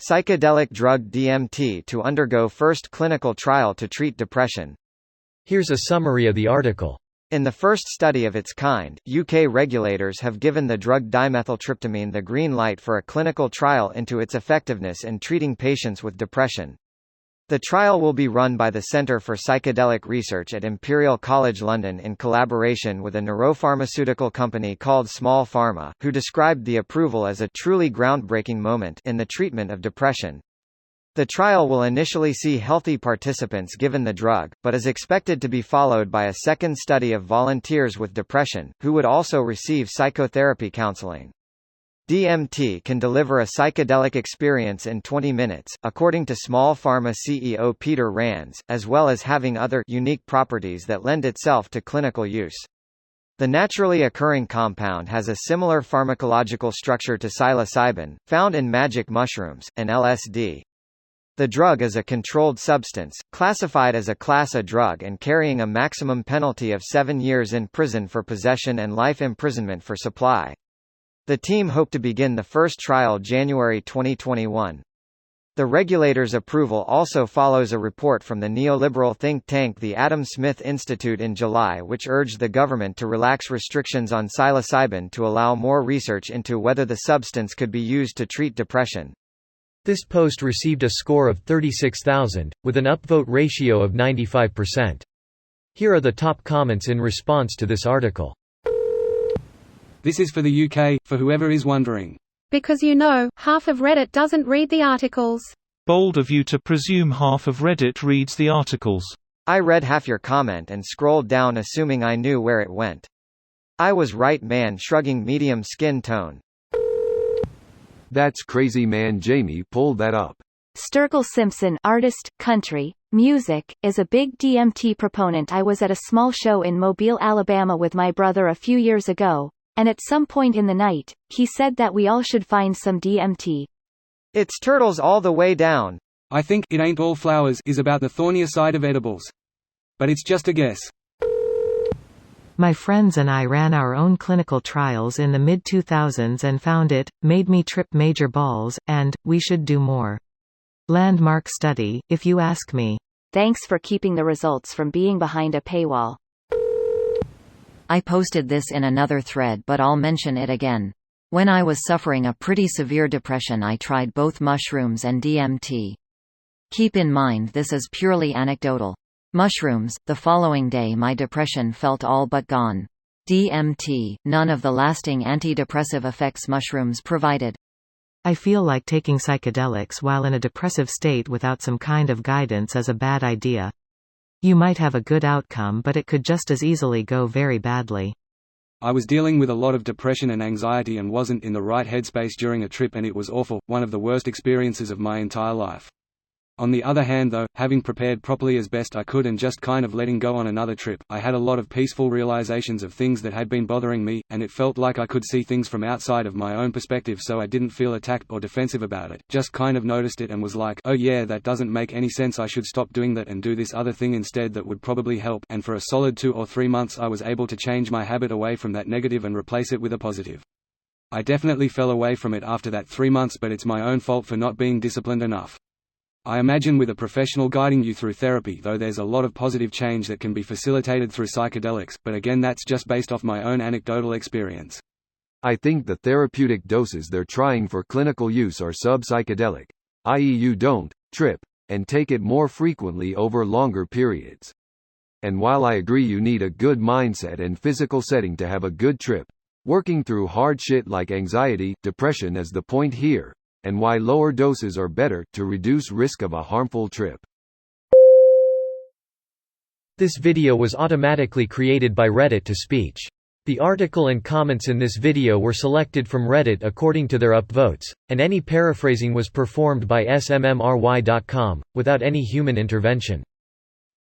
Psychedelic drug DMT to undergo first clinical trial to treat depression. Here's a summary of the article. In the first study of its kind, UK regulators have given the drug dimethyltryptamine the green light for a clinical trial into its effectiveness in treating patients with depression. The trial will be run by the Centre for Psychedelic Research at Imperial College London in collaboration with a neuropharmaceutical company called Small Pharma, who described the approval as a truly groundbreaking moment in the treatment of depression. The trial will initially see healthy participants given the drug, but is expected to be followed by a second study of volunteers with depression, who would also receive psychotherapy counseling. DMT can deliver a psychedelic experience in 20 minutes, according to Small Pharma CEO Peter Rands, as well as having other unique properties that lend itself to clinical use. The naturally occurring compound has a similar pharmacological structure to psilocybin, found in magic mushrooms, and LSD. The drug is a controlled substance, classified as a Class A drug and carrying a maximum penalty of 7 years in prison for possession and life imprisonment for supply. The team hope to begin the first trial January 2021. The regulator's approval also follows a report from the neoliberal think tank the Adam Smith Institute in July, which urged the government to relax restrictions on psilocybin to allow more research into whether the substance could be used to treat depression. This post received a score of 36,000, with an upvote ratio of 95%. Here are the top comments in response to this article. This is for the UK, for whoever is wondering. Because half of Reddit doesn't read the articles. Bold of you to presume half of Reddit reads the articles. I read half your comment and scrolled down assuming I knew where it went. I was right, man, shrugging medium skin tone. That's crazy, man. Jamie pulled that up. Sturgill Simpson, artist, country, music, is a big DMT proponent. I was at a small show in Mobile, Alabama with my brother a few years ago, and at some point in the night, he said that we all should find some DMT. It's turtles all the way down. I think It Ain't All Flowers is about the thornier side of edibles. But it's just a guess. My friends and I ran our own clinical trials in the mid-2000s and found it, made me trip major balls, and, we should do more. Landmark study, if you ask me. Thanks for keeping the results from being behind a paywall. I posted this in another thread, but I'll mention it again. When I was suffering a pretty severe depression, I tried both mushrooms and DMT. Keep in mind this is purely anecdotal. Mushrooms, the following day my depression felt all but gone. DMT, none of the lasting antidepressive effects mushrooms provided. I feel like taking psychedelics while in a depressive state without some kind of guidance is a bad idea. You might have a good outcome, but it could just as easily go very badly. I was dealing with a lot of depression and anxiety and wasn't in the right headspace during a trip, and it was awful, one of the worst experiences of my entire life. On the other hand though, having prepared properly as best I could and just kind of letting go on another trip, I had a lot of peaceful realizations of things that had been bothering me, and it felt like I could see things from outside of my own perspective, so I didn't feel attacked or defensive about it, just kind of noticed it and was like, oh yeah, that doesn't make any sense, I should stop doing that and do this other thing instead that would probably help, and for a solid 2 or 3 months I was able to change my habit away from that negative and replace it with a positive. I definitely fell away from it after that 3 months, but it's my own fault for not being disciplined enough. I imagine with a professional guiding you through therapy though there's a lot of positive change that can be facilitated through psychedelics, but again that's just based off my own anecdotal experience. I think the therapeutic doses they're trying for clinical use are sub-psychedelic, i.e. you don't trip, and take it more frequently over longer periods. And while I agree you need a good mindset and physical setting to have a good trip, working through hard shit like anxiety, depression is the point here, and why lower doses are better, to reduce risk of a harmful trip. This video was automatically created by Reddit to speech. The article and comments in this video were selected from Reddit according to their upvotes, and any paraphrasing was performed by smmry.com, without any human intervention.